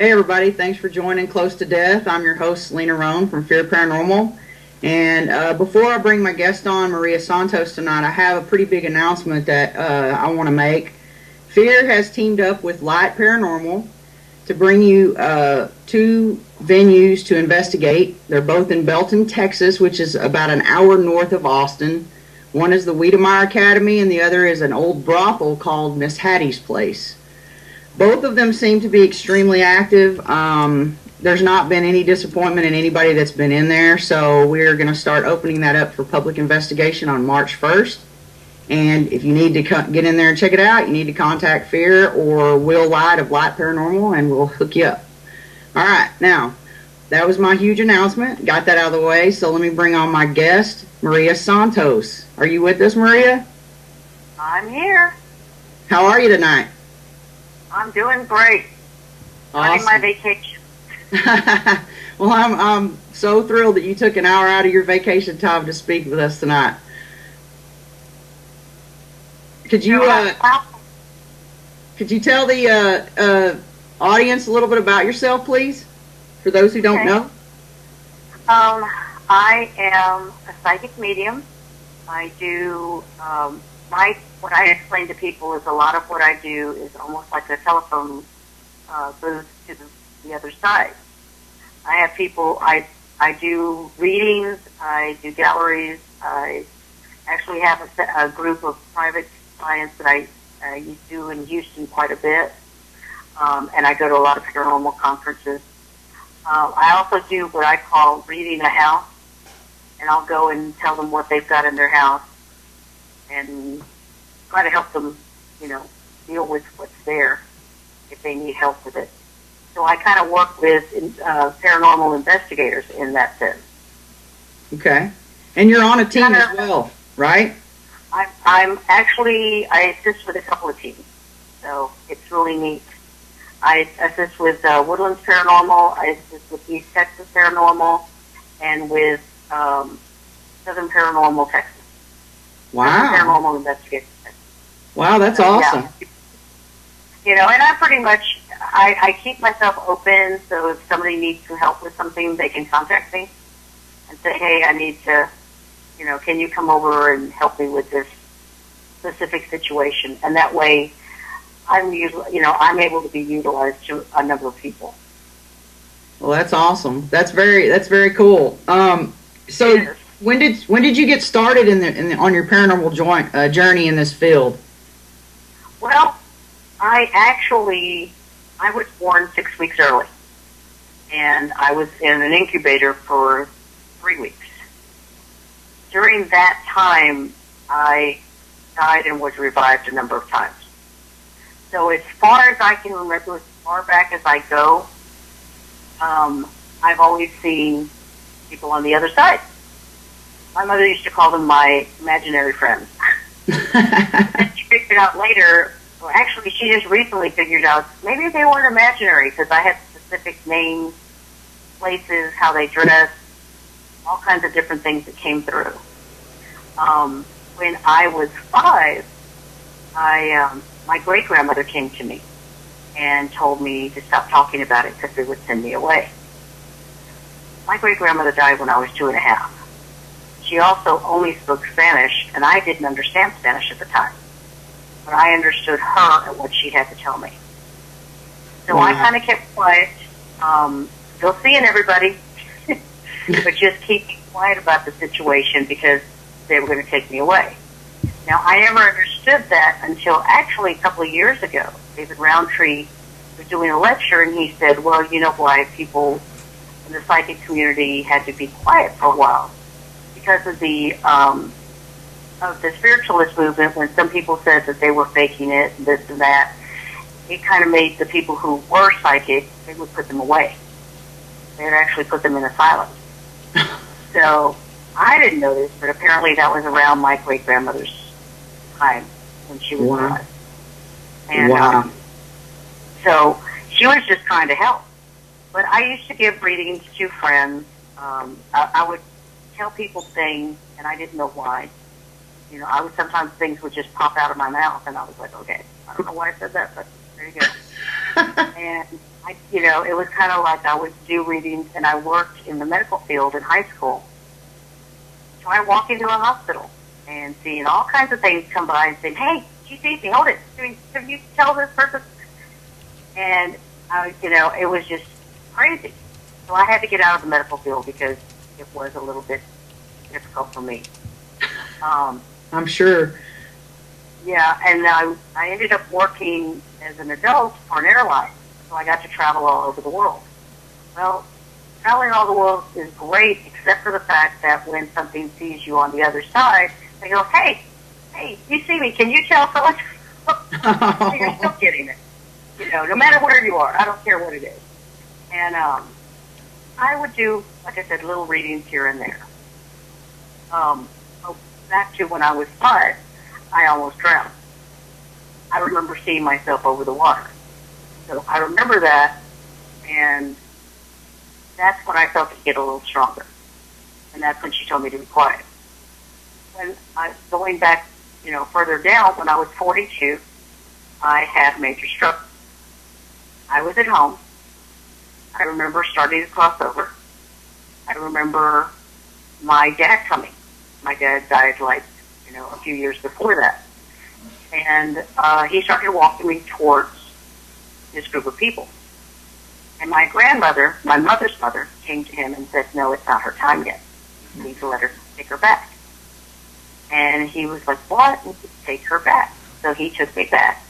Hey everybody, thanks for joining Close to Death. I'm your host, Selena Roan from Fear Paranormal. And before I bring my guest on, Maria Santos, tonight, I have a pretty big announcement that I want to make. Fear has teamed up with Light Paranormal to bring you two venues to investigate. They're both in Belton, Texas, which is about an hour north of Austin. One is the Wiedemeyer Academy, and the other is an old brothel called Miss Hattie's Place. Both of them seem to be extremely active. There's not been any disappointment in anybody that's been in there, so we're going to start opening that up for public investigation on March 1st. And if you need to get in there and check it out, you need to contact Fear or Will Light of Light Paranormal, and we'll hook you up. All right, now, that was my huge announcement. Got that out of the way, so let me bring on my guest, Maria Santos. Are you with us, Maria? I'm here. How are you tonight? I'm doing great. Awesome. Starting my vacation. Well, I'm so thrilled that you took an hour out of your vacation time to speak with us tonight. Could you tell the audience a little bit about yourself, please, for those who don't know? I am a psychic medium. I do what I explain to people is a lot of what I do is almost like a telephone booth to the other side. I have people, I do readings, I do galleries, I actually have a group of private clients that I do in Houston quite a bit, and I go to a lot of paranormal conferences. I also do what I call reading a house, and I'll go and tell them what they've got in their house and try to help them, deal with what's there if they need help with it. So I kind of work with paranormal investigators in that sense. Okay. And you're on a team as well, right? I assist with a couple of teams, so it's really neat. I assist with Woodlands Paranormal, I assist with East Texas Paranormal, and with Southern Paranormal Texas. Wow. Southern Paranormal Investigators. Wow, that's awesome. Yeah. And I pretty much, I keep myself open, so if somebody needs some help with something, they can contact me and say, hey, I need to, can you come over and help me with this specific situation? And that way, I'm able to be utilized to a number of people. Well, that's awesome. That's very cool. So Yes. when did you get started on your paranormal journey in this field? Well, I was born 6 weeks early, and I was in an incubator for 3 weeks. During that time, I died and was revived a number of times. So as far as I can remember, as far back as I go, I've always seen people on the other side. My mother used to call them my imaginary friends. And she figured out later, well, actually, she just recently figured out maybe they weren't imaginary because I had specific names, places, how they dressed, all kinds of different things that came through. When I was 5, my great-grandmother came to me and told me to stop talking about it because it would send me away. My great-grandmother died when I was 2 and a half. She also only spoke Spanish, and I didn't understand Spanish at the time. But I understood her and what she had to tell me. So I kind of kept quiet. Still seeing everybody, but just keep quiet about the situation because they were going to take me away. Now, I never understood that until actually a couple of years ago. David Roundtree was doing a lecture, and he said, well, you know why people in the psychic community had to be quiet for a while? Because of the spiritualist movement, when some people said that they were faking it, and this and that, it kind of made the people who were psychic, they would put them away. They would actually put them in asylums. So I didn't know this, but apparently that was around my great-grandmother's time when she was alive. And so she was just trying to help. But I used to give readings to friends. I would tell people things, and I didn't know why. Sometimes things would just pop out of my mouth, and I was like, okay, I don't know why I said that, but there you go. And it was kind of like I would do readings, and I worked in the medical field in high school. So I walk into a hospital and seeing all kinds of things come by and saying, "Hey, did you see me? Hold it. Can you tell this person?" And it was just crazy. So I had to get out of the medical field because it was a little bit difficult for me. I'm sure. Yeah, and I ended up working as an adult for an airline, so I got to travel all over the world. Well, traveling all the world is great, except for the fact that when something sees you on the other side, they go, hey, you see me, can you tell someone? So you're still getting it. No matter where you are, I don't care what it is. And I would do, like I said, little readings here and there. Back to when I was 5, I almost drowned. I remember seeing myself over the water. So I remember that, and that's when I felt it get a little stronger. And that's when she told me to be quiet. Going back, further down, when I was 42, I had major stroke. I was at home. I remember starting to cross over. I remember my dad coming. My dad died a few years before that. And he started walking me towards this group of people. And my grandmother, my mother's mother, came to him and said, "No, it's not her time yet. You need to let her take her back." And he was like, "What? Take her back." So he took me back.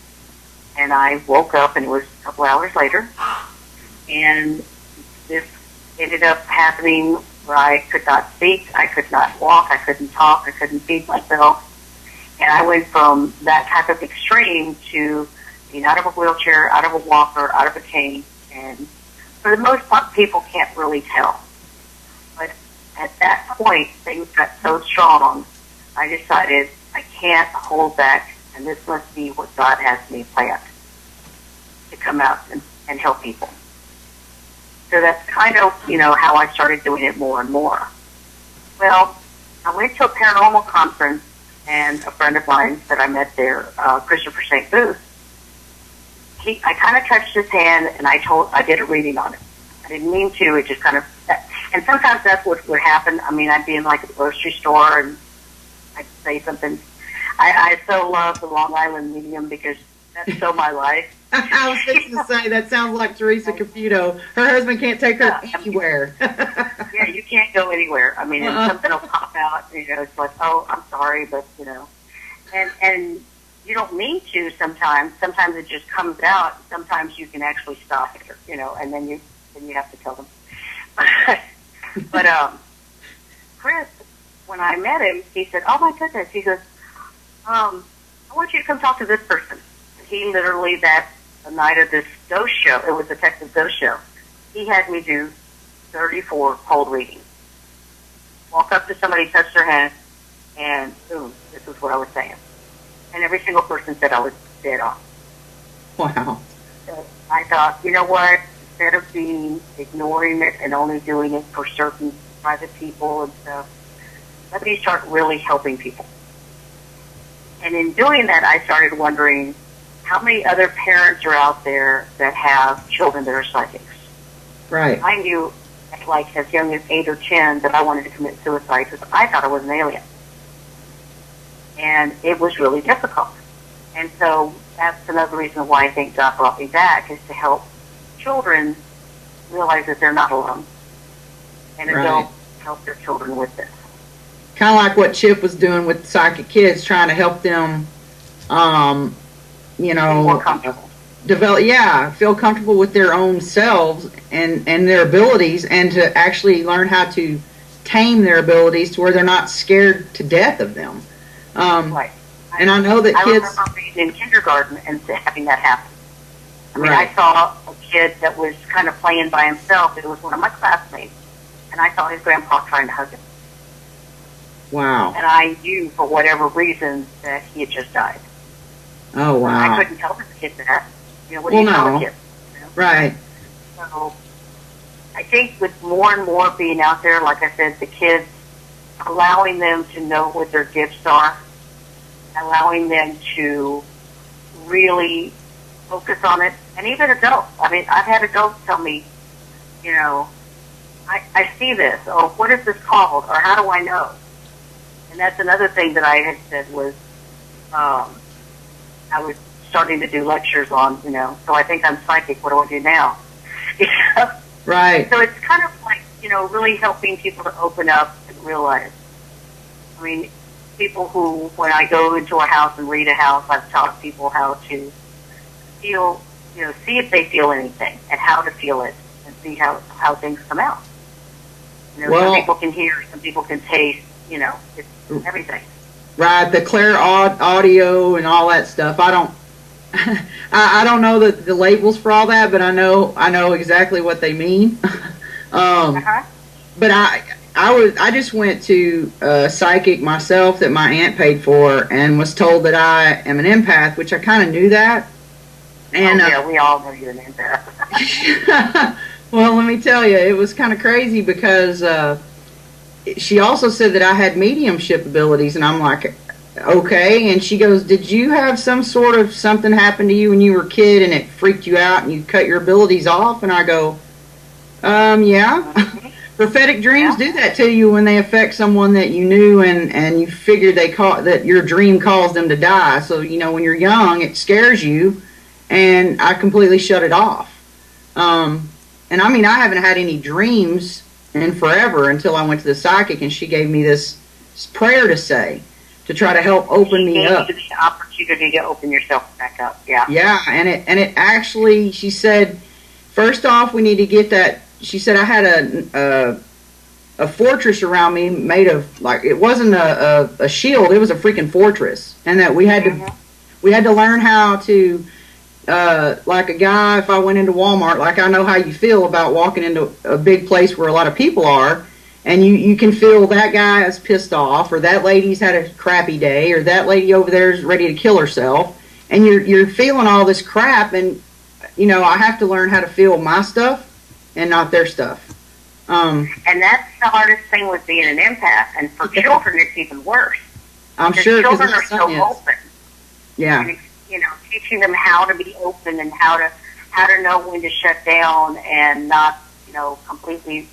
And I woke up, and it was a couple hours later. And this ended up happening where I could not speak, I could not walk, I couldn't talk, I couldn't feed myself. And I went from that type of extreme to being out of a wheelchair, out of a walker, out of a cane. And for the most part, people can't really tell. But at that point, things got so strong, I decided I can't hold back, and this must be what God has me planned, to come out and help people. So that's kind of, how I started doing it more and more. Well, I went to a paranormal conference, and a friend of mine that I met there, Christopher St. Booth, I kind of touched his hand, and I did a reading on it. I didn't mean to, it just kind of, and sometimes that's what would happen. I mean, I'd be in like a grocery store, and I'd say something. I so love the Long Island medium because that's so my life. I was fixing to say, that sounds like Teresa Caputo. Her husband can't take her anywhere. Yeah, you can't go anywhere. I mean, something will pop out, it's like, oh, I'm sorry, but, and you don't mean to sometimes. Sometimes it just comes out. Sometimes you can actually stop it, and then you have to tell them. But Chris, when I met him, he said, "Oh my goodness," he goes, "I want you to come talk to this person." He literally, the night of this ghost show, it was a Texas ghost show, he had me do 34 cold readings. Walk up to somebody, touch their hand, and boom, this is what I was saying. And every single person said I was dead on. Wow. So I thought, you know what, instead of ignoring it and only doing it for certain private people and stuff, let me start really helping people. And in doing that, I started wondering, how many other parents are out there that have children that are psychics? Right. I knew, as young as 8 or 10, that I wanted to commit suicide because I thought I was an alien. And it was really difficult. And so that's another reason why I think God brought me back, is to help children realize that they're not alone. And adults help their children with this. Kind of like what Chip was doing with Psychic Kids, trying to help them, more comfortable. Feel comfortable with their own selves and their abilities, and to actually learn how to tame their abilities to where they're not scared to death of them. Right. And I know that kids... I remember being in kindergarten and having that happen. I mean, I saw a kid that was kind of playing by himself. It was one of my classmates. And I saw his grandpa trying to hug him. Wow. And I knew, for whatever reason, that he had just died. Oh, wow. I couldn't tell this kid that. What do you tell a kid? Right. So I think with more and more being out there, like I said, the kids, allowing them to know what their gifts are, allowing them to really focus on it. And even adults. I mean, I've had adults tell me, you know, I see this, or what is this called, or how do I know? And that's another thing that I had said was, I was starting to do lectures on, you know, so I think I'm psychic, what do I do now? Right. So it's kind of like, you know, really helping people to open up and realize. I mean, people who, when I go into a house and read a house, I've taught people how to feel, you know, see if they feel anything and how to feel it and see how things come out. You know, some people can hear, some people can taste, you know, it's everything. Right, the clear audio and all that stuff. I don't, I don't know the labels for all that, but I know exactly what they mean. But I just went to a psychic myself that my aunt paid for, and was told that I am an empath, which I kind of knew that. And yeah, we all know you're an empath. Well, let me tell you, it was kind of crazy because she also said that I had mediumship abilities, and I'm like, okay. And she goes, did you have some sort of something happen to you when you were a kid and it freaked you out and you cut your abilities off? And I go, yeah. Prophetic dreams do that to you when they affect someone that you knew, and you figure that your dream caused them to die. So, you know, when you're young, it scares you, and I completely shut it off. And I mean, I haven't had any dreams in forever until I went to the psychic, and she gave me this prayer to say to try to help open me up. She gave you the opportunity to open yourself back up. Yeah. Yeah, and it actually, she said, first off, we need to get that. She said I had a fortress around me made of, like, it wasn't a shield, it was a freaking fortress, and that we had to learn how to. Like a guy, if I went into Walmart, like I know how you feel about walking into a big place where a lot of people are, and you can feel that guy is pissed off, or that lady's had a crappy day, or that lady over there is ready to kill herself, and you're feeling all this crap, and you know, I have to learn how to feel my stuff and not their stuff. And that's the hardest thing with being an empath, and for children it's even worse. I'm sure, because children are so open. Yeah. And, you know, teaching them how to be open and how to know when to shut down and not, you know, completely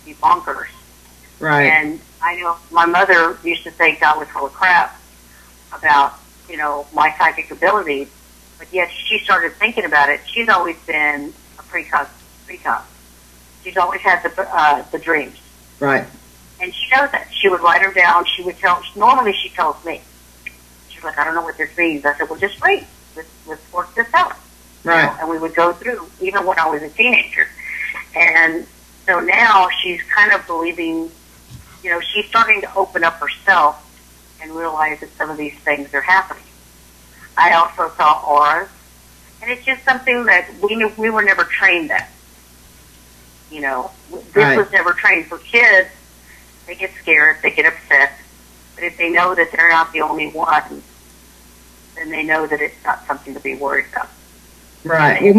be bonkers. Right. And I know my mother used to say God was full of crap about, you know, my psychic abilities, but yet she started thinking about it. She's always been a precog. She's always had the dreams. Right. And she knows that. She would write them down. She would normally she tells me. She's like, I don't know what this means. I said, well, just wait. Let's work this out. Right. You know, and we would go through, even when I was a teenager. And so now she's kind of believing, you know, she's starting to open up herself and realize that some of these things are happening. I also saw auras, and it's just something that we were never trained at. You know, this was never trained for kids. They get scared, they get upset, but if they know that they're not the only one, then they know that it's not something to be worried about. Right. Well,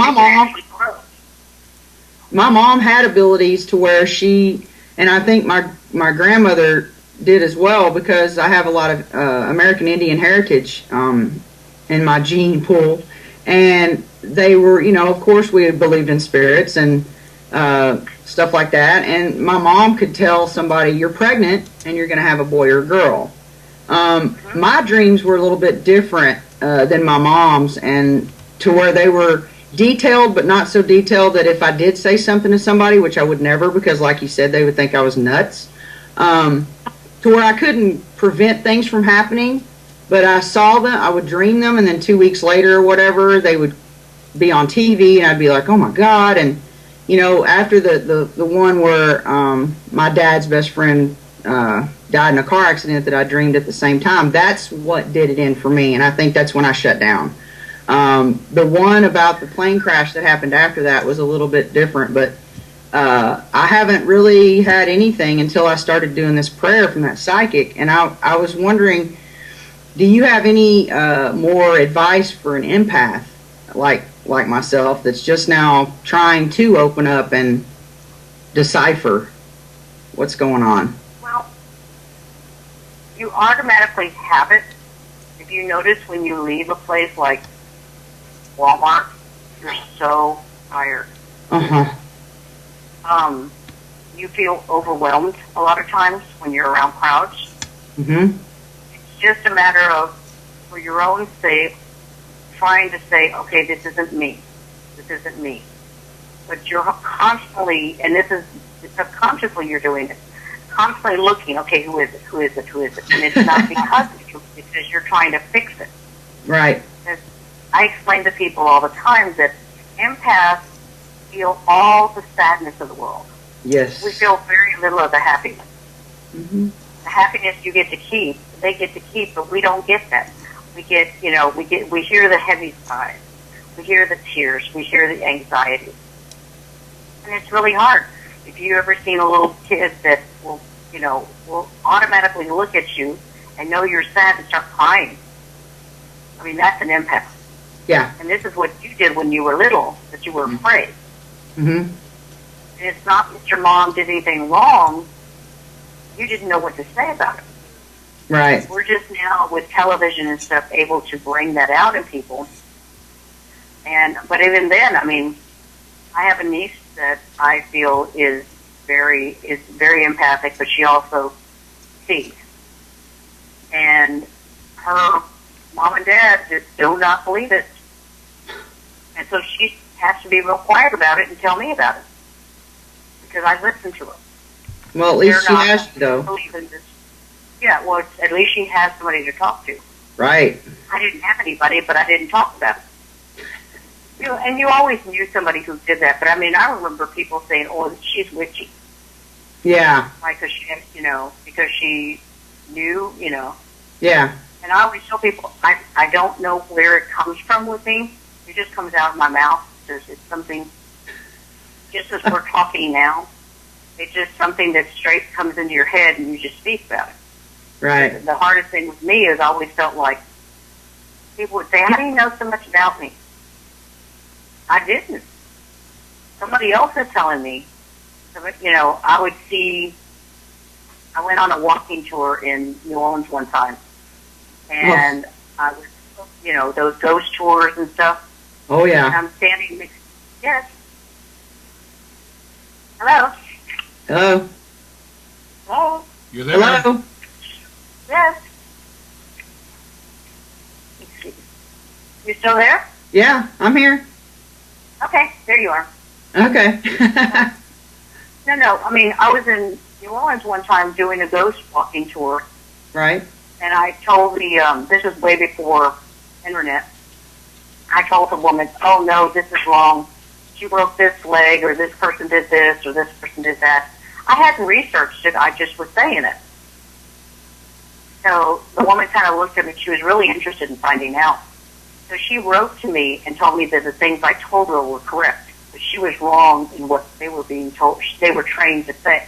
my mom had abilities to where she, and I think my grandmother did as well, because I have a lot of American Indian heritage in my gene pool, and they were, you know, of course we believed in spirits and stuff like that, and my mom could tell somebody, you're pregnant and you're going to have a boy or a girl. My dreams were a little bit different than my mom's, and to where they were detailed, but not so detailed that if I did say something to somebody, which I would never, because like you said, they would think I was nuts, to where I couldn't prevent things from happening, but I saw them, I would dream them, and then 2 weeks later or whatever, they would be on TV, and I'd be like, oh my God. And you know, after the one where my dad's best friend died in a car accident that I dreamed at the same time, that's what did it in for me, and I think that's when I shut down. The one about the plane crash that happened after that was a little bit different, but I haven't really had anything until I started doing this prayer from that psychic, and I was wondering, do you have any more advice for an empath like myself that's just now trying to open up and decipher what's going on? Well, you automatically have it. If you notice when you leave a place like Walmart so tired. Uh-huh. You feel overwhelmed a lot of times when you're around crowds. Mm-hmm. It's just a matter of, for your own sake, trying to say, okay, this isn't me. This isn't me. But you're constantly, and this is subconsciously you're doing it, constantly looking, okay, who is it? Who is it? Who is it? And it's not because of you, it's because you're trying to fix it. Right. Because I explain to people all the time that empaths feel all the sadness of the world. Yes. We feel very little of the happiness. Mm-hmm. The happiness you get to keep, they get to keep, but we don't get that. We get, we hear the heavy sighs, we hear the tears, we hear the anxiety, and it's really hard. If you ever seen a little kid that will automatically look at you and know you're sad and start crying. I mean, that's an empath. Yeah. And this is what you did when you were little, that you were afraid. Mm-hmm. And it's not that your mom did anything wrong. You didn't know what to say about it. Right. We're just now, with television and stuff, able to bring that out in people. But even then, I mean, I have a niece that I feel is very empathic, but she also sees. And her mom and dad just do not believe it. And so she has to be real quiet about it and tell me about it. Because I listen to her. Well, at least she has you, though. Yeah, well, at least she has somebody to talk to. Right. I didn't have anybody, but I didn't talk about it. And you always knew somebody who did that. But I mean, I remember people saying, "Oh, she's witchy." Yeah. Like, because because she knew, Yeah. And I always tell people, I don't know where it comes from with me. It just comes out of my mouth. It's something, just as we're talking now, it's just something that straight comes into your head and you just speak about it. Right. The hardest thing with me is I always felt like people would say, "How do you know so much about me?" I didn't. Somebody else is telling me. I would see, I went on a walking tour in New Orleans one time. And I was, those ghost tours and stuff. Oh, yeah. And I'm standing next, yes. Hello? Hello? Hello? You there? Hello? Yes. You still there? Yeah, I'm here. Okay, there you are. Okay. No, I mean, I was in New Orleans one time doing a ghost walking tour. Right. And I told this was way before internet. I told the woman, "Oh no, this is wrong. She broke this leg, or this person did this, or this person did that." I hadn't researched it. I just was saying it. So the woman kind of looked at me. She was really interested in finding out. So she wrote to me and told me that the things I told her were correct, but she was wrong in what they were being told. They were trained to say.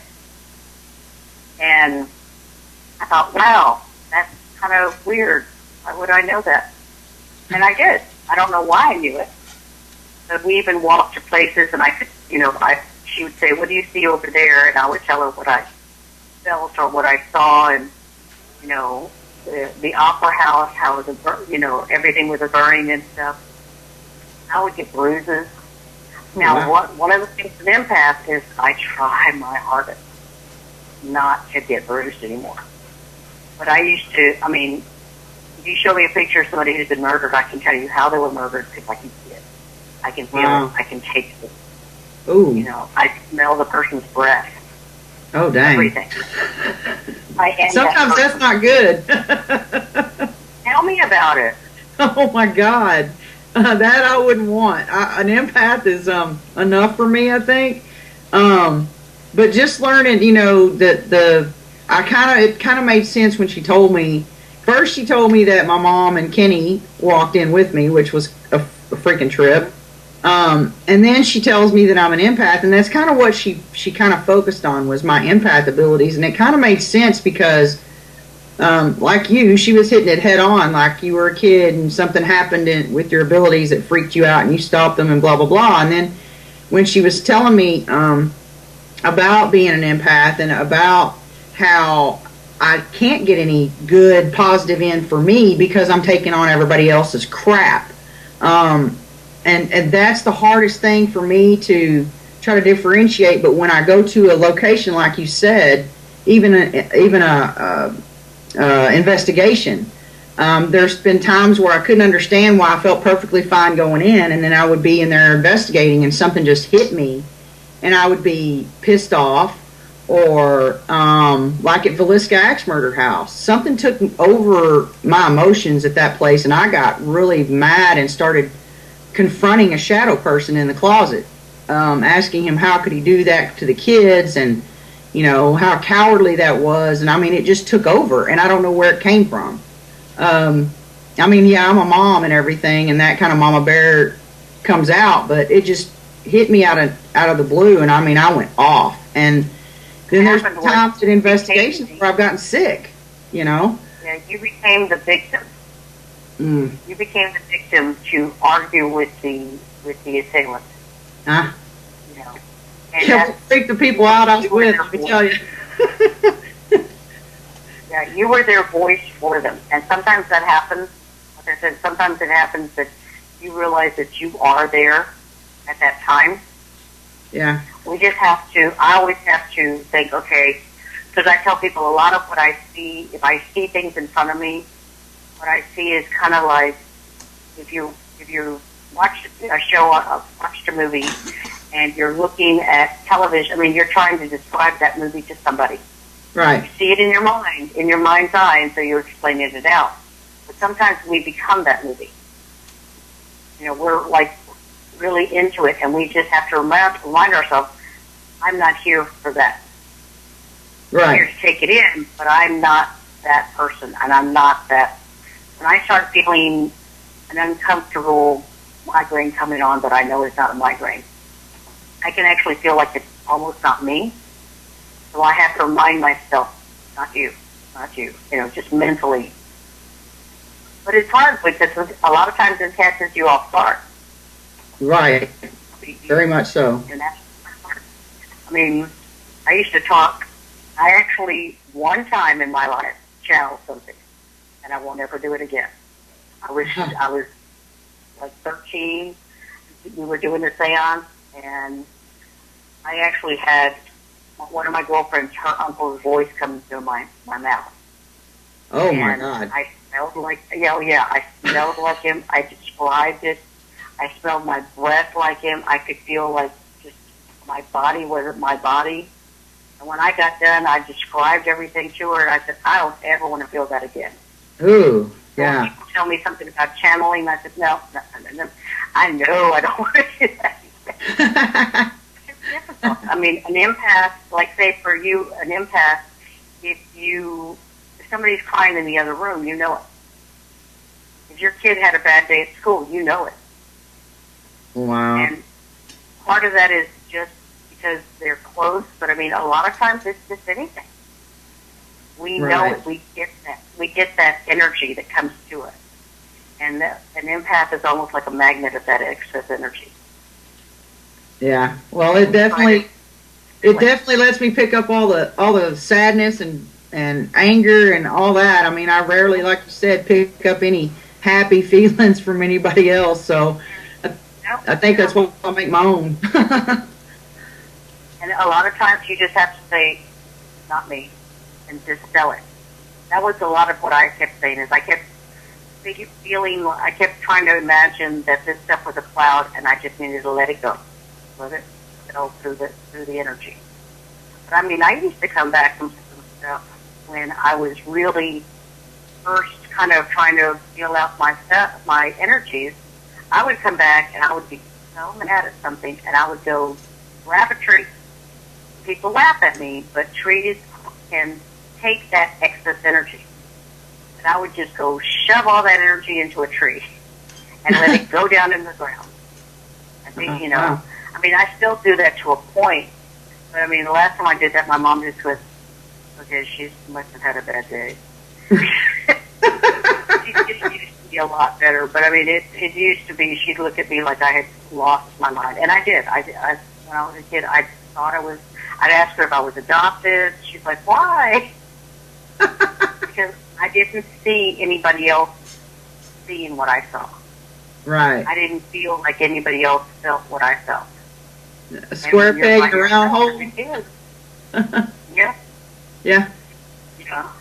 And I thought, wow, that's kind of weird. Why would I know that? And I did. I don't know why I knew it. But we even walked to places, and I could, she would say, "What do you see over there?" And I would tell her what I felt or what I saw, and the opera house, how everything was burning and stuff. I would get bruises. Now, one of the things with empath is I try my hardest not to get bruised anymore. But I used to, if you show me a picture of somebody who's been murdered, I can tell you how they were murdered because I can see it. I can feel it. I can taste it. Ooh. I smell the person's breath. Oh, dang. Everything. Sometimes that's not good. Tell me about it. Oh, my God. That I wouldn't want. An empath is enough for me, I think. But just learning, that it kind of made sense when she told me. First, she told me that my mom and Kenny walked in with me, which was a freaking trip. And then she tells me that I'm an empath, and that's kind of what she kind of focused on was my empath abilities, and it kind of made sense because, like you, she was hitting it head on, like you were a kid and something happened with your abilities that freaked you out, and you stopped them and blah blah blah. And then when she was telling me about being an empath and about how I can't get any good positive in for me because I'm taking on everybody else's crap. and that's the hardest thing for me to try to differentiate. But when I go to a location, like you said, even a investigation, there's been times where I couldn't understand why I felt perfectly fine going in, and then I would be in there investigating, and something just hit me, and I would be pissed off, or like at Villisca Axe Murder House, something took over my emotions at that place, and I got really mad and started confronting a shadow person in the closet, asking him how could he do that to the kids, and how cowardly that was. And I mean, it just took over, and I don't know where it came from. I mean, yeah, I'm a mom and everything, and that kind of mama bear comes out, but it just hit me out of the blue, and I mean, I went off. And then there's times at investigations where I've gotten sick. Yeah, you became the victim. You became the victim to argue with the assailant. Ah. And yeah, freak the people out I was with, let me tell you. Yeah, you were their voice for them. And sometimes that happens. Like I said, sometimes it happens that you realize that you are there at that time. Yeah. I always have to think, okay, because I tell people a lot of what I see, if I see things in front of me, what I see is kind of like if you watched a show, watched a movie, and you're looking at television. I mean, you're trying to describe that movie to somebody. Right. You see it in your mind's eye, and so you're explaining it out. But sometimes we become that movie. We're like really into it, and we just have to remind ourselves, I'm not here for that. Right. I'm here to take it in, but I'm not that person, and I'm not that. When I start feeling an uncomfortable migraine coming on that I know is not a migraine, I can actually feel like it's almost not me. So I have to remind myself, not you, just mentally. But it's hard because a lot of times it catches you off guard. Right. Very much so. And that's hard. I mean, I used to talk. I actually, one time in my life, channeled something, and I won't ever do it again. I was like 13. We were doing the seance, and I actually had one of my girlfriends, her uncle's voice come through my mouth. Oh, my God. I smelled like, I smelled like him. I described it. I smelled my breath like him. I could feel like just my body wasn't my body. And when I got done, I described everything to her, and I said, I don't ever want to feel that again. Ooh, yeah. People tell me something about channeling, I said, no. I know I don't want to do that again. It's difficult. I mean, an empath, like say for you, an empath, if somebody's crying in the other room, you know it. If your kid had a bad day at school, you know it. Wow. And part of that is just because they're close, but I mean, a lot of times it's just anything. We know it. We get that. We get that energy that comes to us. And an empath is almost like a magnet of that excess energy. Yeah. Well, it definitely lets me pick up all the sadness and anger and all that. I mean, I rarely, like you said, pick up any happy feelings from anybody else. So I think that's what I'll make my own. And a lot of times you just have to say, not me, and just sell it. That was a lot of what I kept saying, is I kept I kept trying to imagine that this stuff was a cloud, and I just needed to let it go. Let it go through the energy. But I mean, I used to come back from some stuff when I was really first kind of trying to feel out my energies. I would come back and I would be so mad at something, and I would go grab a tree. People laugh at me, but trees can take that excess energy. And I would just go shove all that energy into a tree and let it go down in the ground. I think, I mean, I still do that to a point. But I mean, the last time I did that, my mom just went, okay, she must have had a bad day. She used to be a lot better. But I mean, it used to be, she'd look at me like I had lost my mind. And I did. When I was a kid, I thought I'd ask her if I was adopted. She's like, why? Because I didn't see anybody else seeing what I saw. Right. I didn't feel like anybody else felt what I felt. A square peg in a round hole. Yeah. Yeah. Yeah.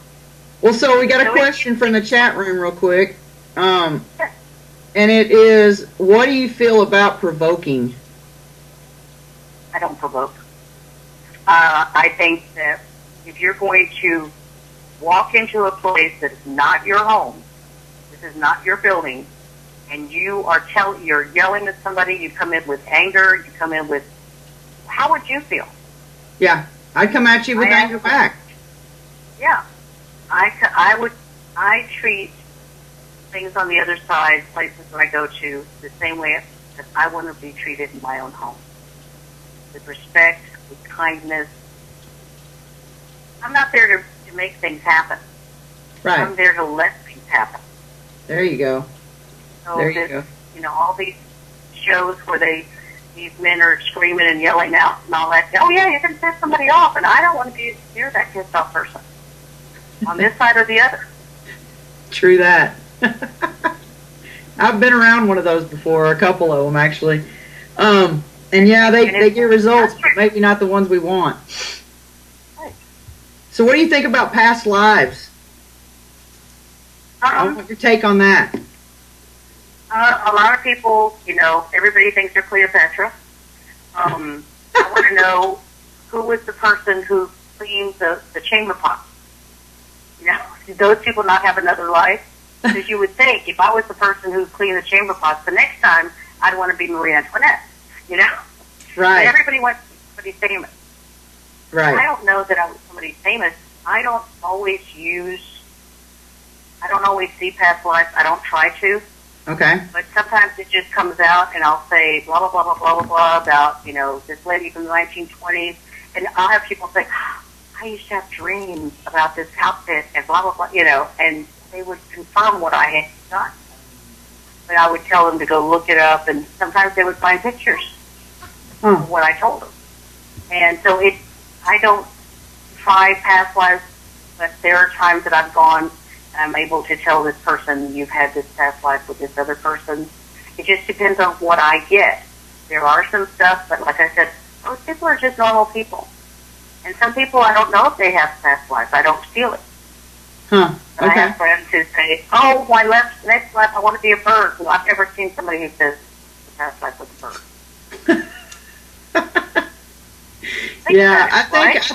Well, so we got a question from the chat room real quick. And it is, what do you feel about provoking? I don't provoke. I think that if you're going to walk into a place that is not your home, this is not your building, and you're yelling at somebody, you come in with anger, you come in with, how would you feel? Yeah, I'd come at you with anger back. Yeah, I treat things on the other side, places that I go to, the same way that I want to be treated in my own home. With respect, with kindness. I'm not there to make things happen. Right. I'm there to let things happen. There you go. So there you go. You know, all these shows where these men are screaming and yelling out and all that. Oh yeah, you can piss somebody off, and I don't want to be near that pissed off person on this side or the other. True that. I've been around one of those before, a couple of them actually. And yeah, they get results, but maybe not the ones we want. Right. So what do you think about past lives? I want your take on that. A lot of people, you know, everybody thinks they're Cleopatra. I want to know who was the person who cleaned the chamber pot. You know, did those people not have another life? Because you would think, if I was the person who cleaned the chamber pots, the next time I'd want to be Marie Antoinette. You know? Right. But everybody wants to be somebody famous. Right. I don't know that I was somebody famous. I don't always see past lives. I don't try to. Okay. But sometimes it just comes out, and I'll say blah, blah, blah, blah, blah, blah, blah about, you know, this lady from the 1920s. And I'll have people say, I used to have dreams about this outfit and blah, blah, blah, you know, and they would confirm what I had done. But I would tell them to go look it up, and sometimes they would find pictures of what I told them. And so I don't try past lives, but there are times that I've gone and I'm able to tell this person, you've had this past life with this other person. It just depends on what I get. There are some stuff, but like I said, most people are just normal people. And some people, I don't know if they have past lives. I don't feel it. Huh. But Okay. I have friends who say, oh, my next life, I want to be a bird. Well, I've never seen somebody who says the past life was a bird. Yeah, I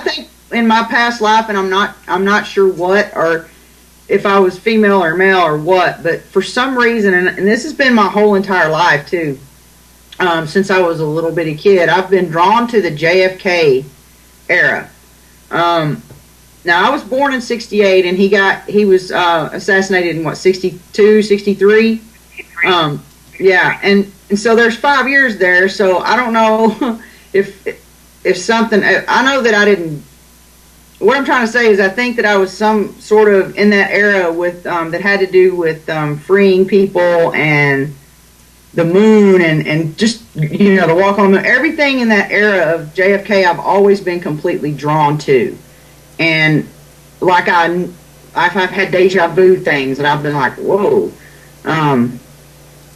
think in my past life, and I'm not sure what, or if I was female or male or what, but for some reason, and this has been my whole entire life too, since I was a little bitty kid, I've been drawn to the JFK era. Now I was born in '68, and he was assassinated in what, 62, 63? Yeah, and so there's 5 years there, so I don't know if something, I know that I didn't, what I'm trying to say is I think that I was some sort of in that era with, that had to do with freeing people and the moon and just, you know, the walk on the moon. Everything in that era of JFK I've always been completely drawn to. And like I've had deja vu things and I've been like, whoa,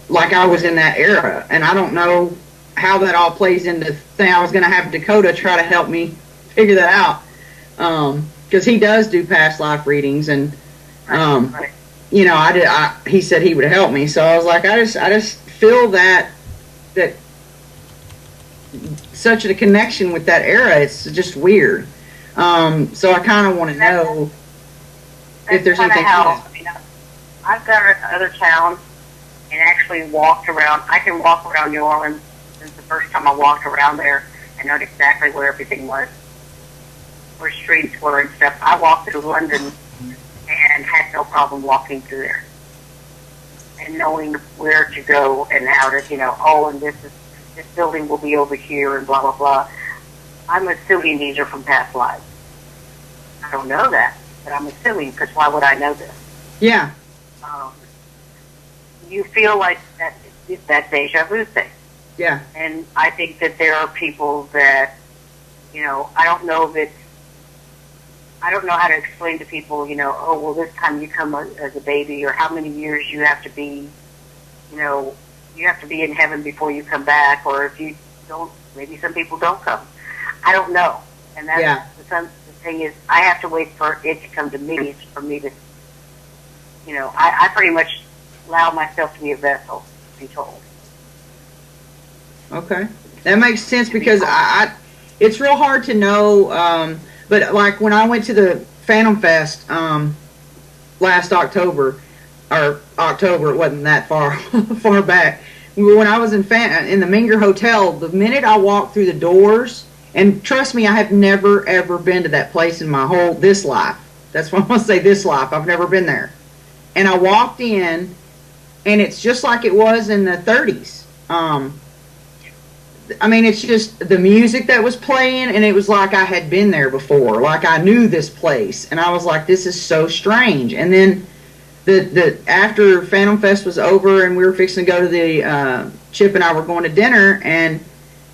like I was in that era. And I don't know how that all plays into the thing. I was going to have Dakota try to help me figure that out. Because he does do past life readings, and you know, he said he would help me, so I was like, I just feel that such a connection with that era. It's just weird. So I kind of want to know if there's anything else. I mean, I've gone to other towns and actually walked around. I can walk around New Orleans since the first time I walked around there. I know exactly where everything was, where streets were and stuff. I walked through London and had no problem walking through there and knowing where to go and how to, you know, oh, and this building will be over here and blah, blah, blah. I'm assuming these are from past lives. I don't know that, but I'm assuming, because why would I know this? Yeah. You feel like that deja vu thing. Yeah. And I think that there are people that, you know, I don't know how to explain to people, you know, oh, well, this time you come as a baby, or how many years you have to be, you know, you have to be in heaven before you come back, or if you don't, maybe some people don't come. I don't know. And that's the thing is, I have to wait for it to come to me, for me to, I pretty much allow myself to be a vessel, to be told. Okay. That makes sense because it's real hard to know, but like when I went to the Phantom Fest last October, or October, it wasn't that far back. When I was in the Minger Hotel, the minute I walked through the doors, and trust me, I have never ever been to that place in this life. That's why I want to say this life. I've never been there. And I walked in, and it's just like it was in the 30s. It's just the music that was playing, and it was like I had been there before. Like I knew this place, and I was like, this is so strange. And then after Phantom Fest was over, and we were fixing to go to the Chip and I were going to dinner, and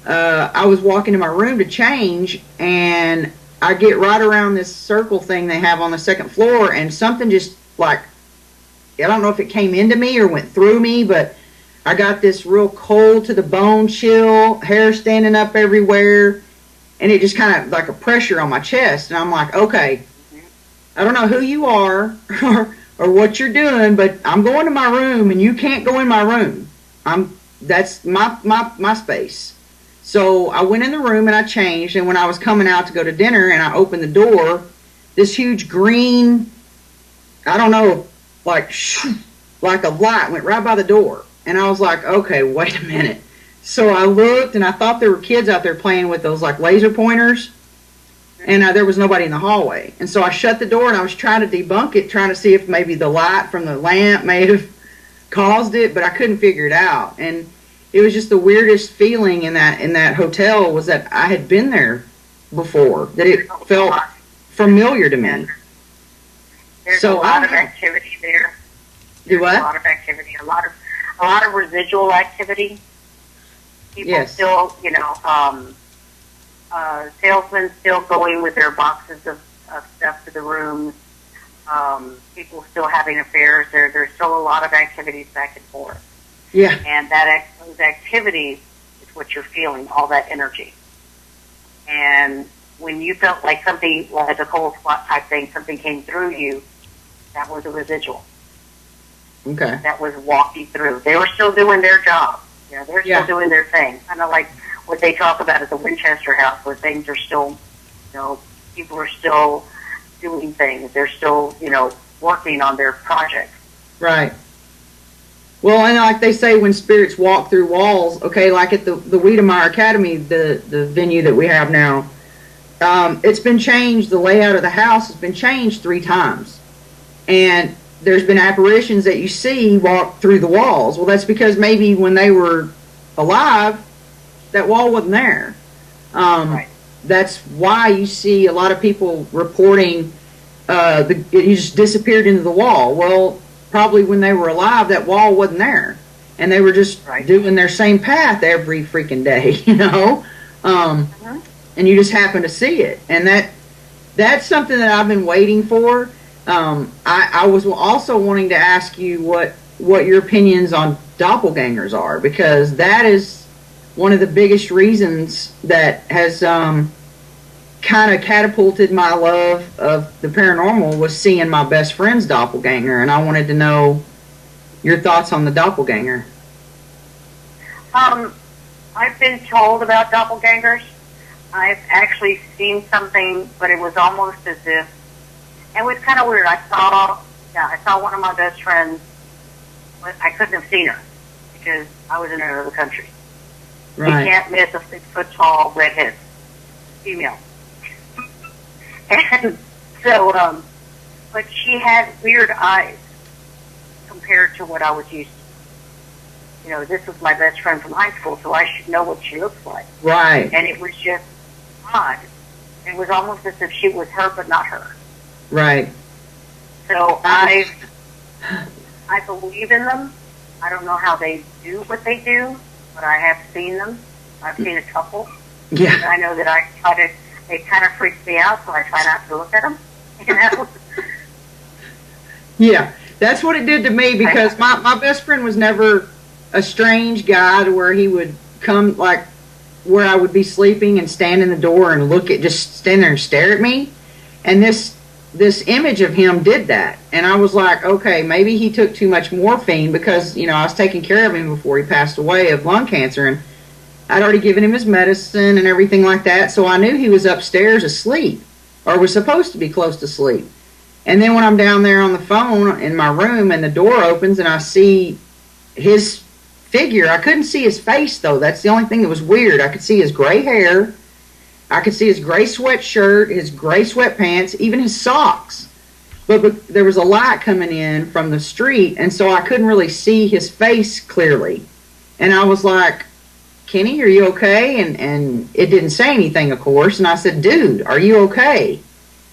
I was walking to my room to change, and I get right around this circle thing they have on the second floor, and something just like, I don't know if it came into me or went through me, but I got this real cold to the bone chill, hair standing up everywhere, and it just kind of like a pressure on my chest. And I'm like, okay, I don't know who you are or what you're doing, but I'm going to my room, and you can't go in my room. That's my space. So I went in the room and I changed, and when I was coming out to go to dinner and I opened the door, this huge green, I don't know, like a light went right by the door. And I was like, okay, wait a minute. So I looked, and I thought there were kids out there playing with those like laser pointers, and there was nobody in the hallway. And so I shut the door, and I was trying to debunk it, trying to see if maybe the light from the lamp may have caused it, but I couldn't figure it out. And it was just the weirdest feeling in that hotel, was that I had been there before, that it felt familiar to me. There's a lot of activity there. Do what? A lot of activity, a lot of residual activity. People still, salesmen still going with their boxes of stuff to the rooms. People still having affairs. There's still a lot of activities back and forth. Yeah. And those activities is what you're feeling, all that energy. And when you felt like something, like a cold spot type thing, something came through you, that was a residual. Okay. That was walking through. They were still doing their job. They're still doing their thing. Kind of like what they talk about at the Winchester House, where things are still, people are still doing things. They're still, working on their projects. Right. Well, and like they say, when spirits walk through walls, okay, like at the Wiedemeyer Academy, the venue that we have now, it's been changed. The layout of the house has been changed 3 times. And there's been apparitions that you see walk through the walls. Well, that's because maybe when they were alive, that wall wasn't there. Right. That's why you see a lot of people reporting it just disappeared into the wall. Well, probably when they were alive, that wall wasn't there, and they were just doing their same path every freaking day, and you just happen to see it. And that's something that I've been waiting for. I was also wanting to ask you what your opinions on doppelgangers are, because that is one of the biggest reasons that has kind of catapulted my love of the paranormal, was seeing my best friend's doppelganger, and I wanted to know your thoughts on the doppelganger. I've been told about doppelgangers. I've actually seen something, but it was almost as if, and it was kind of weird. I saw one of my best friends, but I couldn't have seen her because I was in another country. Right. You can't miss a 6-foot-tall redhead female. And so, but she had weird eyes compared to what I was used to. This was my best friend from high school, so I should know what she looks like. Right. And it was just odd. It was almost as if she was her, but not her. Right. So I believe in them. I don't know how they do what they do, but I have seen them. I've seen a couple. Yeah. And I know that they kind of freak me out, so I try not to look at them. Yeah, that's what it did to me, because my best friend was never a strange guy to where he would come like where I would be sleeping and stand in the door and just stand there and stare at me. And this image of him did that. And I was like, okay, maybe he took too much morphine because, I was taking care of him before he passed away of lung cancer. And I'd already given him his medicine and everything like that. So I knew he was upstairs asleep or was supposed to be close to sleep. And then when I'm down there on the phone in my room and the door opens and I see his figure, I couldn't see his face though. That's the only thing that was weird. I could see his gray hair. I could see his gray sweatshirt, his gray sweatpants, even his socks. But there was a light coming in from the street, and so I couldn't really see his face clearly. And I was like, Kenny, are you okay? And it didn't say anything, of course. And I said, dude, are you okay?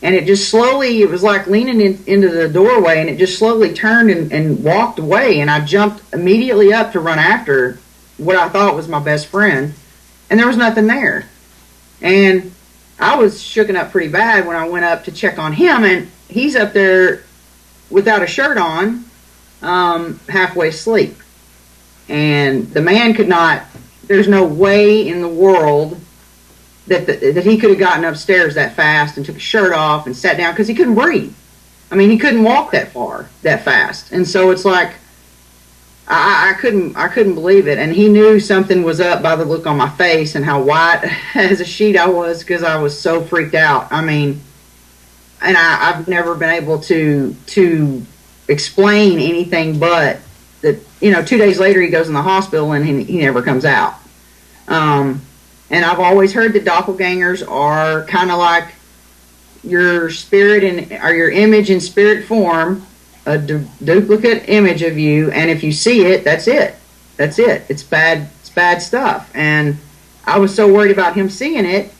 And it just slowly, it was like leaning into the doorway, and it just slowly turned and walked away. And I jumped immediately up to run after what I thought was my best friend. And there was nothing there. And I was shooken up pretty bad when I went up to check on him. And he's up there without a shirt on, halfway asleep. And the man could not, there's no way in the world that he could have gotten upstairs that fast and took his shirt off and sat down because he couldn't breathe. I mean, he couldn't walk that far, that fast. And so it's like, I couldn't believe it. And he knew something was up by the look on my face and how white as a sheet I was because I was so freaked out. I mean, and I've never been able to explain anything but that, 2 days later he goes in the hospital and he never comes out. And I've always heard that doppelgangers are kind of like your spirit or your image in spirit form, a duplicate image of you, and if you see it, that's it. That's it. It's bad stuff. And I was so worried about him seeing it.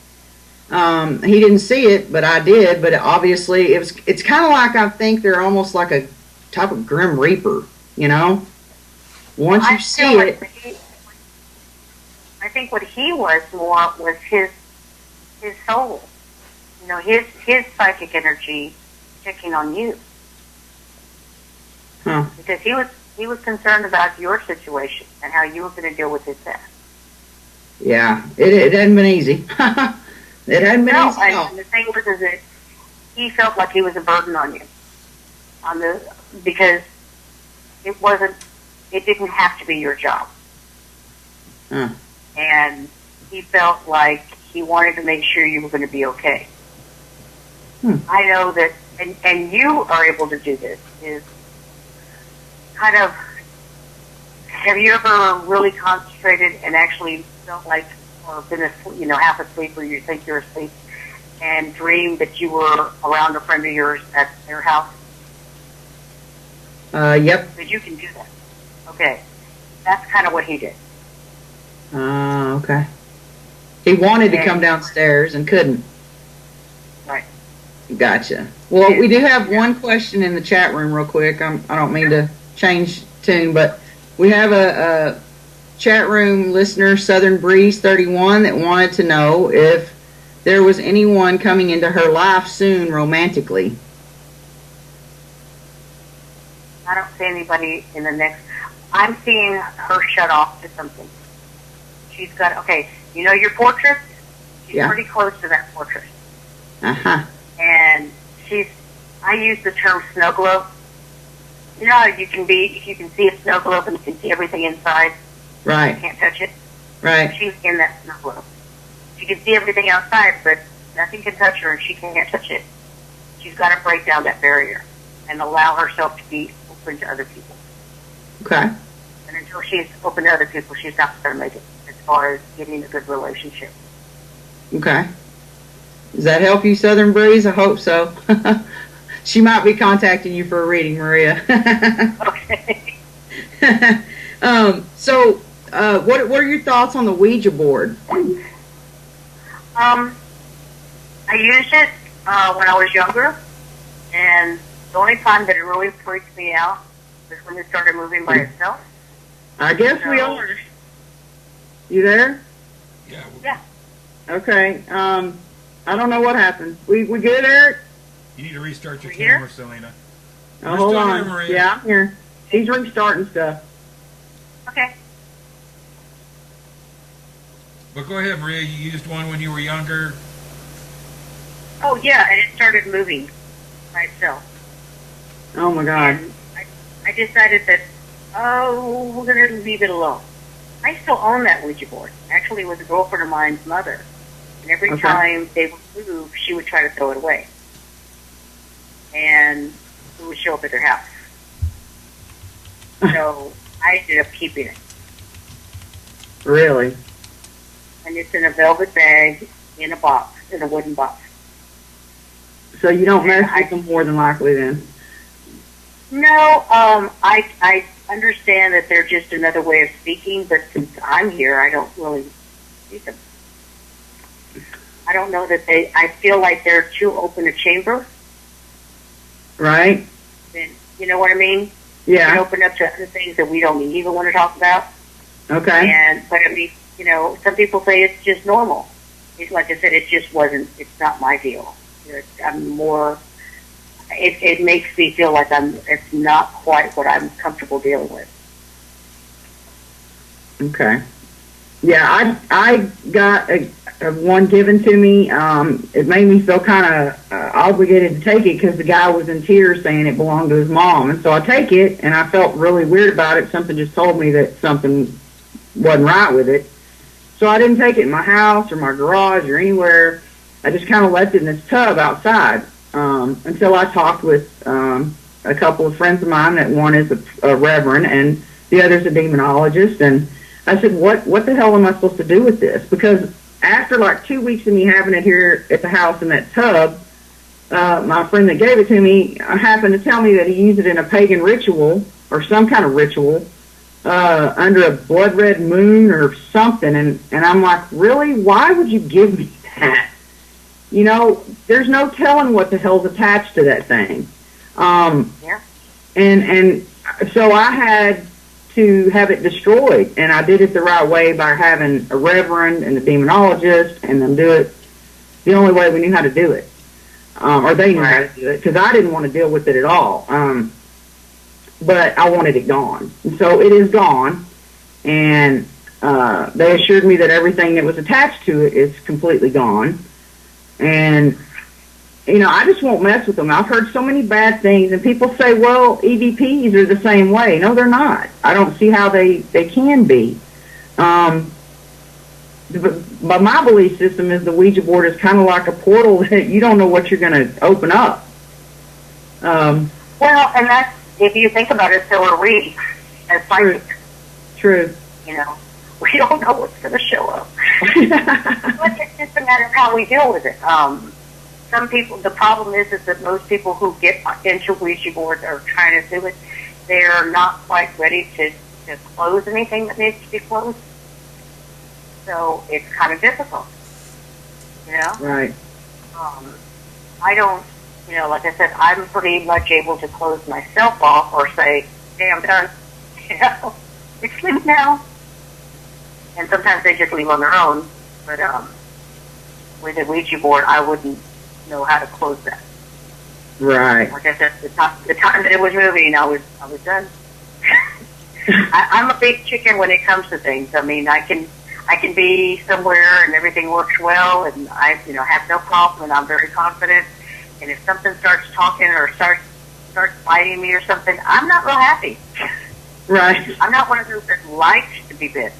He didn't see it, but I did. But obviously, it's kind of like I think they're almost like a type of Grim Reaper, Once you see it. I think what he was more was his soul. His psychic energy checking on you. Huh. Because he was concerned about your situation and how you were going to deal with his death. Yeah, it hadn't been easy. It hadn't been easy. And the thing was is that he felt like he was a burden on you, because it didn't have to be your job. Huh. And he felt like he wanted to make sure you were going to be okay. I know that, and you are able to do this, is kind of, have you ever really concentrated and actually felt like, or been asleep, half asleep or you think you're asleep, and dreamed that you were around a friend of yours at their house? Yep. But you can do that. Okay. That's kind of what he did. Okay. He wanted to come downstairs and couldn't. Right. Gotcha. Well, we do have one question in the chat room real quick. I don't mean to change tune, but we have a chat room listener, Southern Breeze 31, that wanted to know if there was anyone coming into her life soon romantically. I don't see anybody in the next. I'm seeing her shut off to something. She's got, your fortress? She's pretty close to that fortress. Uh-huh. And I use the term snow globe. You know how you can see a snow globe and you can see everything inside? Right. You can't touch it? Right. She's in that snow globe. She can see everything outside, but nothing can touch her and she can't touch it. She's got to break down that barrier and allow herself to be open to other people. Okay. And until she's open to other people, she's not going to make it as far as getting a good relationship. Okay. Does that help you, Southern Breeze? I hope so. She might be contacting you for a reading, Maria. Okay. So, what are your thoughts on the Ouija board? I used it when I was younger, and the only time that it really freaked me out was when it started moving by itself. I guess we are. You there? Yeah. Yeah. Okay. I don't know what happened. We good, Eric? You need to restart your We're camera, here? Selena. Oh, hold still on. here, Maria. Yeah, I'm here. He's restarting stuff. Okay. But go ahead, Maria. You used one when you were younger. Oh yeah, and it started moving by itself. Oh my God. And I decided that, oh, we're going to leave it alone. I still own that Ouija board. Actually, it was a girlfriend of mine's mother. And every time they would move, she would try to throw it away. And it would show up at their house. So I ended up keeping it. Really? And it's in a velvet bag in a box, in a wooden box. So you don't mess with them more than likely then? No, I understand that they're just another way of speaking, but since I'm here, I don't really see them. I don't know that I feel like they're too open a chamber. Right? And you know what I mean? Yeah. They open up to other things that we don't even want to talk about. Okay. But I mean, some people say it's just normal. It's like I said, it's not my deal. I'm more, it makes me feel like it's not quite what I'm comfortable dealing with. Okay. Yeah, I got one given to me. It made me feel kind of obligated to take it because the guy was in tears saying it belonged to his mom. And so I take it, and I felt really weird about it. Something just told me that something wasn't right with it. So I didn't take it in my house or my garage or anywhere. I just kind of left it in this tub outside until I talked with a couple of friends of mine. That one is a reverend and the other is a demonologist. And I said, what the hell am I supposed to do with this? Because after like 2 weeks of me having it here at the house in that tub, my friend that gave it to me happened to tell me that he used it in a pagan ritual or some kind of ritual under a blood red moon or something. And I'm like, really? Why would you give me that? There's no telling what the hell's attached to that thing. Yeah. And so I had to have it destroyed, and I did it the right way by having a reverend and a demonologist and them do it the only way we knew how to do it, or they knew how to do it, because I didn't want to deal with it at all. But I wanted it gone, and so it is gone. And they assured me that everything that was attached to it is completely gone. And I just won't mess with them. I've heard so many bad things, and people say, well, EVPs are the same way. No, they're not. I don't see how they can be. But my belief system is the Ouija board is kind of like a portal that you don't know what you're going to open up. Well, and that's, if you think about it, so are we as psychics. True. We don't know what's going to show up. But it's just a matter of how we deal with it. Some people, the problem is that most people who get into Ouija boards or trying to do it, they're not quite ready to close anything that needs to be closed. So it's kind of difficult, Right. I don't, like I said, I'm pretty much able to close myself off or say, hey, I'm done. It's sleep now. And sometimes they just leave on their own. But with a Ouija board, I wouldn't know how to close that. Right. Like I said, the time that it was moving, I was done. I'm a big chicken when it comes to things. I mean, I can be somewhere and everything works well, and I have no problem, and I'm very confident. And if something starts talking or starts biting me or something, I'm not real happy. Right. I'm not one of those that likes to be bitten.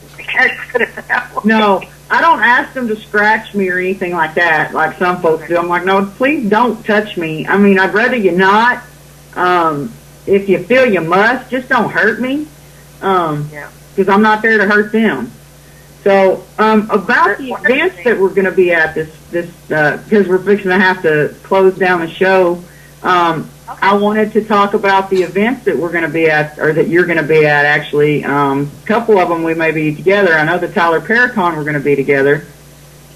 No, I don't ask them to scratch me or anything like that, like some folks do. I'm like, no, please don't touch me. I mean, I'd rather you not. If you feel you must, just don't hurt me. Because I'm not there to hurt them. So, about the events that we're going to be at because we're fixing to have to close down the show, I wanted to talk about the events that we're going to be at, or that you're going to be at, actually. A couple of them we may be together. I know the Tyler Paracon we're going to be together.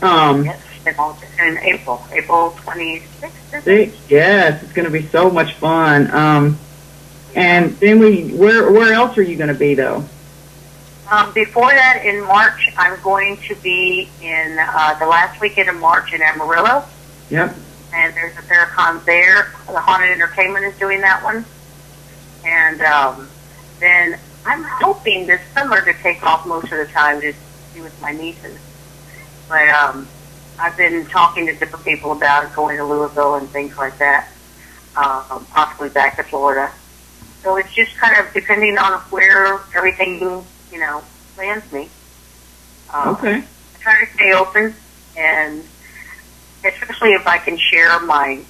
Yes, in April 26th. Yes, it's going to be so much fun. And then where else are you going to be, though? Before that, in March, I'm going to be in the last weekend of March in Amarillo. Yep. And there's a Paracon there. The Haunted Entertainment is doing that one. And then I'm hoping this summer to take off most of the time to be with my nieces. But I've been talking to different people about going to Louisville and things like that, possibly back to Florida. So it's just kind of depending on where everything, lands me. Okay. I try to stay open, and especially if I can share my,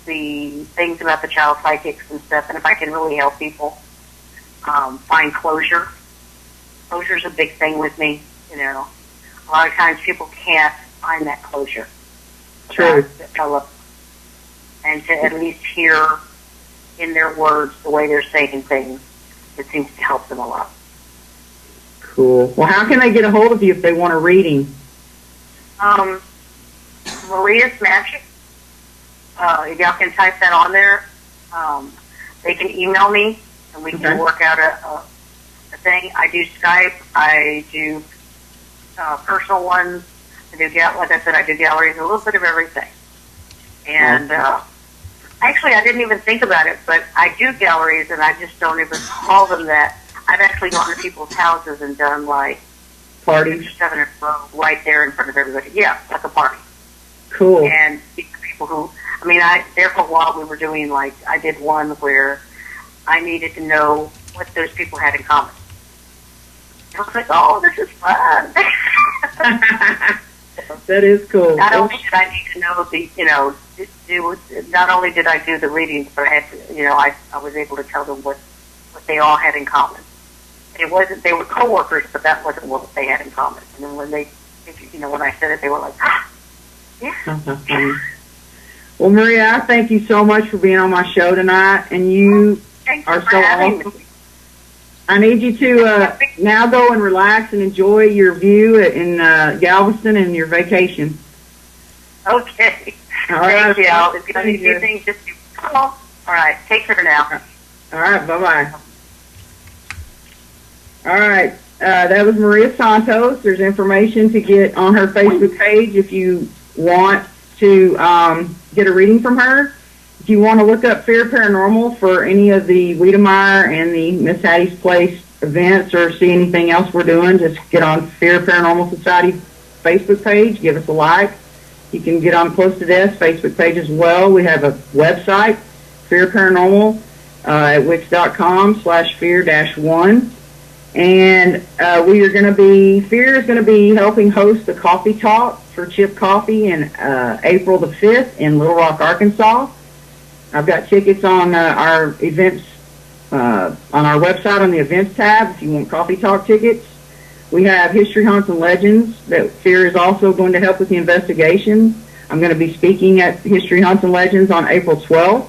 the things about the child psychics and stuff, and if I can really help people find closure. Closure's a big thing with me, A lot of times people can't find that closure. True. And to at least hear in their words the way they're saying things, it seems to help them a lot. Cool. Well, how can they get a hold of you if they want a reading? Maria's Magic. If y'all can type that on there, they can email me, and we can work out a thing. I do Skype. I do personal ones. I do, like I said, I do galleries, a little bit of everything. And actually, I didn't even think about it, but I do galleries, and I just don't even call them that. I've actually gone to people's houses and done like parties, 6 or 7 in a row, right there in front of everybody. Yeah, like a party. Cool. And people who, there for a while we were doing like, I did one where I needed to know what those people had in common. I was like, oh, this is fun. That is cool. Not only did I need to know not only did I do the readings, but I had to, I was able to tell them what they all had in common. It wasn't, they were coworkers, but that wasn't what they had in common. And then when when I said it, they were like, yeah. Well, Maria, I thank you so much for being on my show tonight, and you are so awesome. I need you to now go and relax and enjoy your view in Galveston and your vacation. Okay. All right. Thank you. If you need anything, just call. All right. Take care now. All right. Bye-bye. All right. That was Maria Santos. There's information to get on her Facebook page if you want to get a reading from her. If you want to look up Fear Paranormal for any of the Wiedemeyer and the Miss Hattie's Place events or see anything else we're doing, just get on Fear Paranormal Society Facebook page. Give us a like. You can get on Close to Death Facebook page as well. We have a website, Fear Paranormal, at wix.com/fear-1. And Fear is going to be helping host the coffee talk for Chip Coffee in April the 5th in Little Rock, Arkansas. I've got tickets on our events, on our website on the events tab if you want coffee talk tickets. We have History Haunts and Legends that Fear is also going to help with the investigation. I'm going to be speaking at History Haunts and Legends on April 12th.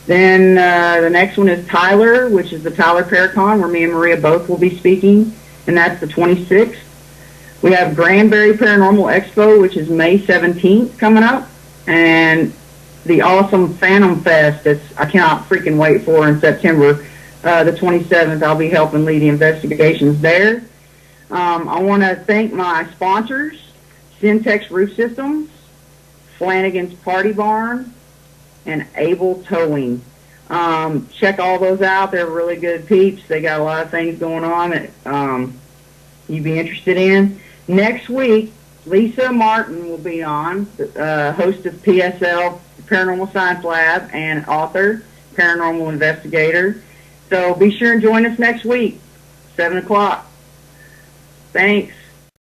Then the next one is Tyler, which is the Tyler Paracon, where me and Maria both will be speaking, and that's the 26th. We have Granbury Paranormal Expo, which is May 17th coming up, and the awesome Phantom Fest that I cannot freaking wait for in September, the 27th. I'll be helping lead the investigations there. I want to thank my sponsors, Syntex Roof Systems, Flanagan's Party Barn, and Able Towing. Check all those out. They're really good peeps. They got a lot of things going on that you'd be interested in. Next week, Lisa Martin will be on, host of PSL, Paranormal Science Lab, and author, paranormal investigator. So be sure and join us next week, 7 o'clock. Thanks.